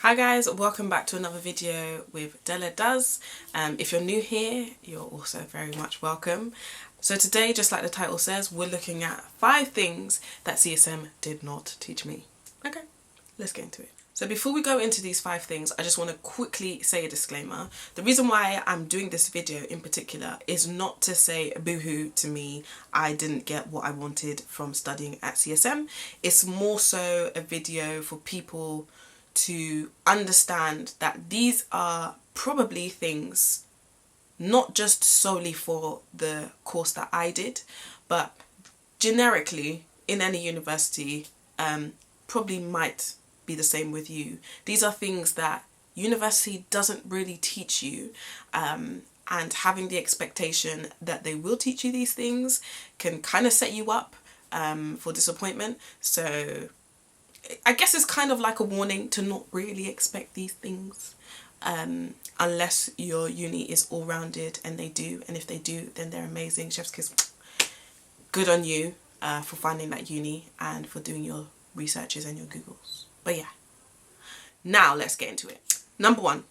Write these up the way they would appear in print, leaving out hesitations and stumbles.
Hi guys, welcome back to another video with Della Does. If you're new here, you're also very much welcome. So today, just like the title says, we're looking at 5 things that CSM did not teach me. Okay, let's get into it. So before we go into these 5 things, I just want to quickly say a disclaimer. The reason why I'm doing this video in particular is not to say boohoo to me, I didn't get what I wanted from studying at CSM. It's more so a video for people to understand that these are probably things not just solely for the course that I did, but generically in any university, probably might be the same with you. These are things that university doesn't really teach you, and having the expectation that they will teach you these things can kind of set you up for disappointment. So I guess it's kind of like a warning to not really expect these things unless your uni is all-rounded, and they do, and if they do, then they're amazing. Chef's kiss, good on you for finding that uni and for doing your researches and your Googles. But yeah, now let's get into it. Number 1,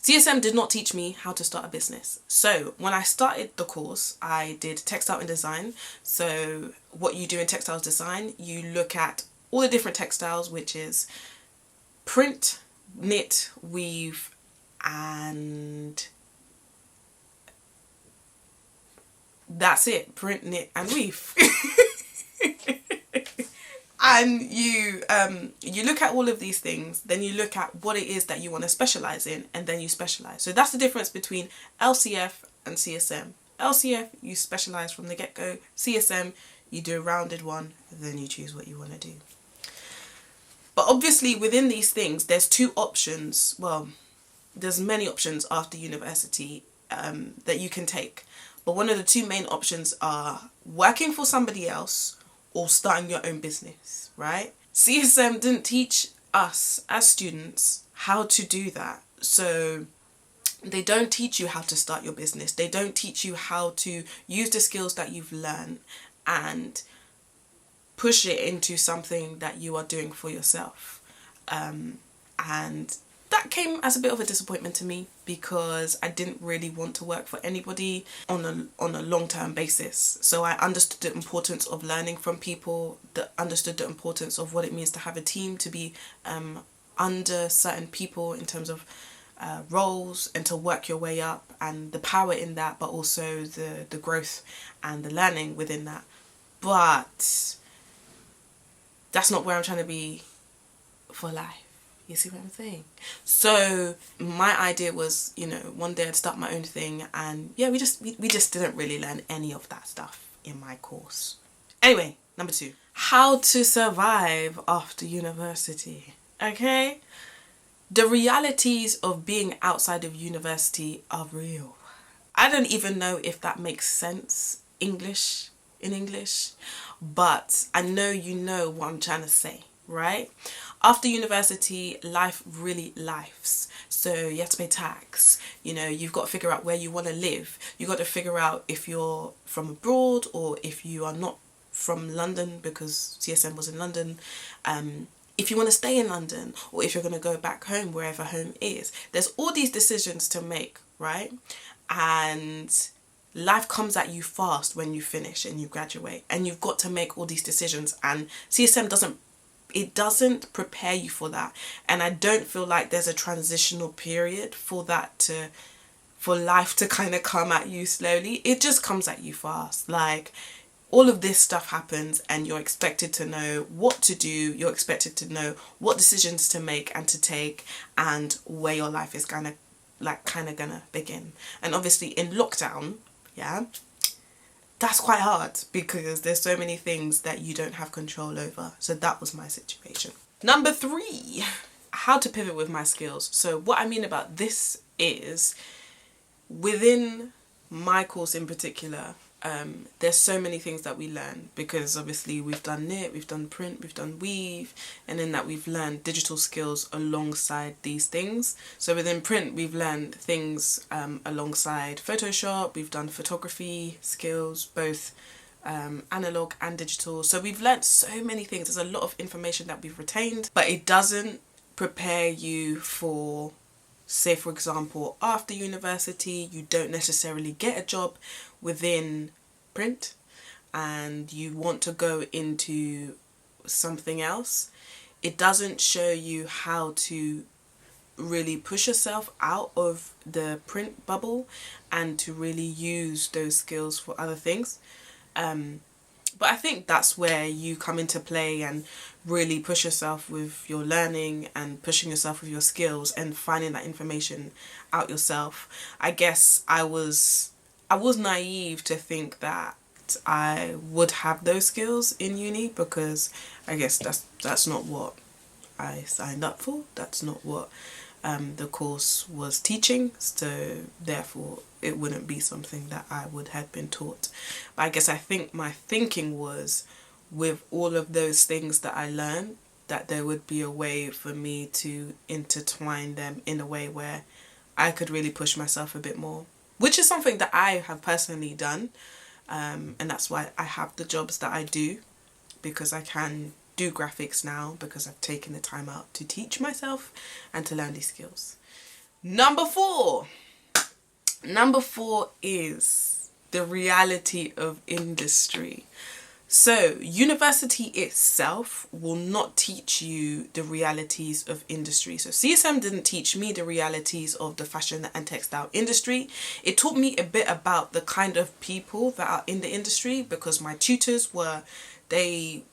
CSM did not teach me how to start a business. So when I started the course, I did textile and design. So what you do in textiles design, you look at all the different textiles, which is print, knit, weave, and that's it. Print, knit, and weave. And you look at all of these things, then you look at what it is that you want to specialize in, and then you specialize. So that's the difference between LCF and CSM. LCF, you specialize from the get-go. CSM, you do a rounded one, and then you choose what you want to do. But obviously within these things, there's 2 options. Well, there's many options after university that you can take. But one of the 2 main options are working for somebody else or starting your own business, right? CSM didn't teach us as students how to do that. So they don't teach you how to start your business. They don't teach you how to use the skills that you've learned and push it into something that you are doing for yourself. And that came as a bit of a disappointment to me, because I didn't really want to work for anybody on a long-term basis. So I understood the importance of learning from people, understood the importance of what it means to have a team, to be under certain people in terms of roles, and to work your way up, and the power in that, but also the growth and the learning within that. But that's not where I'm trying to be for life. You see what I'm saying? So my idea was, you know, one day I'd start my own thing, and yeah, we just didn't really learn any of that stuff in my course. Anyway, number 2, how to survive after university. Okay? The realities of being outside of university are real. I don't even know if that makes sense in English, but I know you know what I'm trying to say, right? After university, life really lives. So you have to pay tax, you know, you've got to figure out where you want to live. You've got to figure out if you're from abroad or if you are not from London, because CSM was in London. If you want to stay in London, or if you're going to go back home, wherever home is. There's all these decisions to make, right? And life comes at you fast when you finish and you graduate, and you've got to make all these decisions, and CSM doesn't prepare you for that. And I don't feel like there's a transitional period for life to kind of come at you slowly. It just comes at you fast. Like, all of this stuff happens, and you're expected to know what to do. You're expected to know what decisions to make and to take, and where your life is gonna begin. And obviously in lockdown, yeah, that's quite hard, because there's so many things that you don't have control over. So that was my situation. Number 3, how to pivot with my skills. So what I mean about this is, within my course in particular, there's so many things that we learn, because obviously we've done knit, we've done print, we've done weave, and in that we've learned digital skills alongside these things. So within print, we've learned things alongside Photoshop. We've done photography skills, both analog and digital. So we've learned so many things. There's a lot of information that we've retained, but it doesn't prepare you for, say for example, after university you don't necessarily get a job within print and you want to go into something else. It doesn't show you how to really push yourself out of the print bubble and to really use those skills for other things. But I think that's where you come into play and really push yourself with your learning and pushing yourself with your skills and finding that information out yourself. I guess I was naive to think that I would have those skills in uni, because I guess that's not what I signed up for. That's not what the course was teaching, so therefore it wouldn't be something that I would have been taught. But I guess I think my thinking was, with all of those things that I learned, that there would be a way for me to intertwine them in a way where I could really push myself a bit more, which is something that I have personally done, and that's why I have the jobs that I do, because I can do graphics now because I've taken the time out to teach myself and to learn these skills. Number four is the reality of industry. So university itself will not teach you the realities of industry. So CSM didn't teach me the realities of the fashion and textile industry. It taught me a bit about the kind of people that are in the industry, because my tutors were, they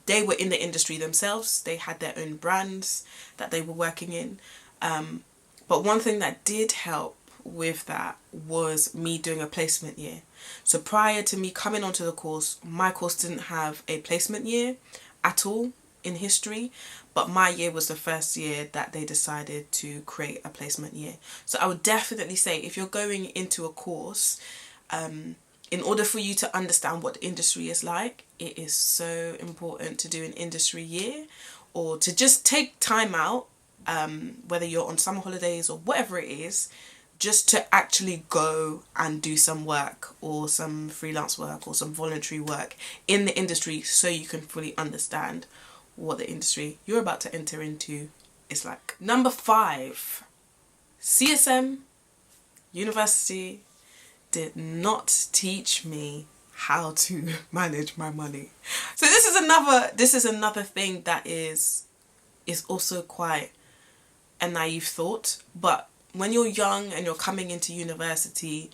were in the industry themselves. They had their own brands that they were working in. But one thing that did help with that was me doing a placement year. So prior to me coming onto the course, my course didn't have a placement year at all in history, but my year was the first year that they decided to create a placement year. So I would definitely say, if you're going into a course, in order for you to understand what the industry is like, it is so important to do an industry year, or to just take time out, whether you're on summer holidays or whatever it is, just to actually go and do some work or some freelance work or some voluntary work in the industry, so you can fully understand what the industry you're about to enter into is like. Number 5, CSM, university, did not teach me how to manage my money. So this is another thing that is also quite a naive thought. But when you're young and you're coming into university,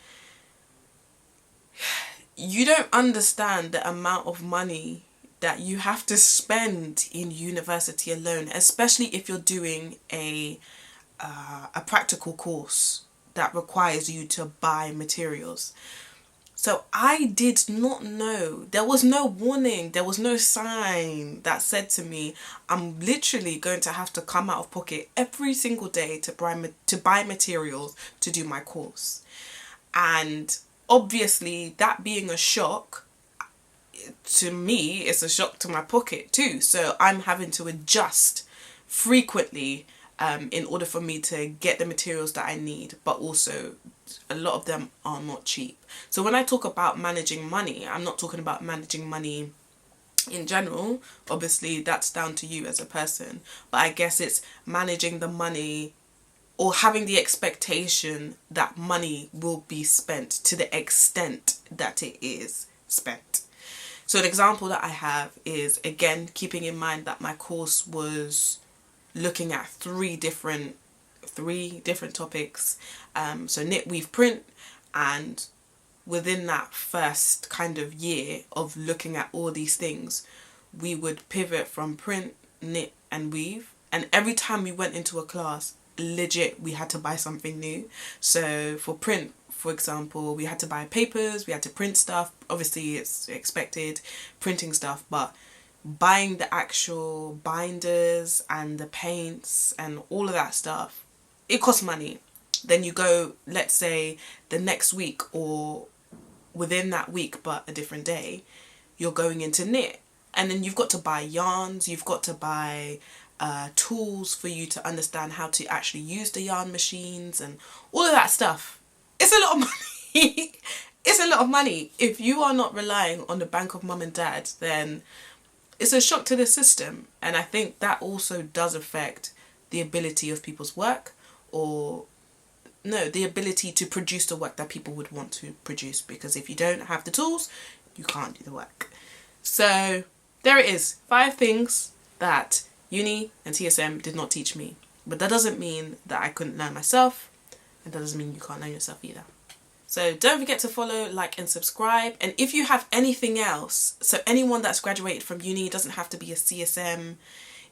you don't understand the amount of money that you have to spend in university alone, especially if you're doing a practical course that requires you to buy materials. So I did not know. There was no warning. There was no sign that said to me, I'm literally going to have to come out of pocket every single day to buy materials to do my course. And obviously, that being a shock, to me, it's a shock to my pocket too. So I'm having to adjust frequently in order for me to get the materials that I need, but also a lot of them are not cheap. So when I talk about managing money, I'm not talking about managing money in general. Obviously that's down to you as a person, but I guess it's managing the money, or having the expectation that money will be spent to the extent that it is spent. So an example that I have is, again, keeping in mind that my course was looking at three different topics, so knit, weave, print, and within that first kind of year of looking at all these things, we would pivot from print, knit and weave, and every time we went into a class, legit, we had to buy something new. So for print, for example, we had to buy papers, we had to print stuff. Obviously it's expected, printing stuff, but buying the actual binders and the paints and all of that stuff, it costs money. Then you go, let's say the next week or within that week but a different day, you're going into knit, and then you've got to buy yarns, you've got to buy tools for you to understand how to actually use the yarn machines and all of that stuff. It's a lot of money. It's a lot of money. If you are not relying on the bank of mum and dad, then it's a shock to the system. And I think that also does affect the ability of people's work, or no, the ability to produce the work that people would want to produce, because if you don't have the tools, you can't do the work. So there it is, 5 things that uni and CSM did not teach me. But that doesn't mean that I couldn't learn myself, and that doesn't mean you can't learn yourself either. So don't forget to follow, like and subscribe. And if you have anything else, so anyone that's graduated from uni, doesn't have to be a CSM,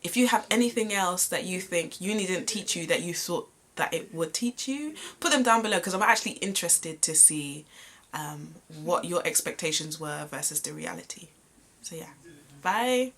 if you have anything else that you think uni didn't teach you that you thought that it would teach you, put them down below, because I'm actually interested to see what your expectations were versus the reality. So yeah, bye.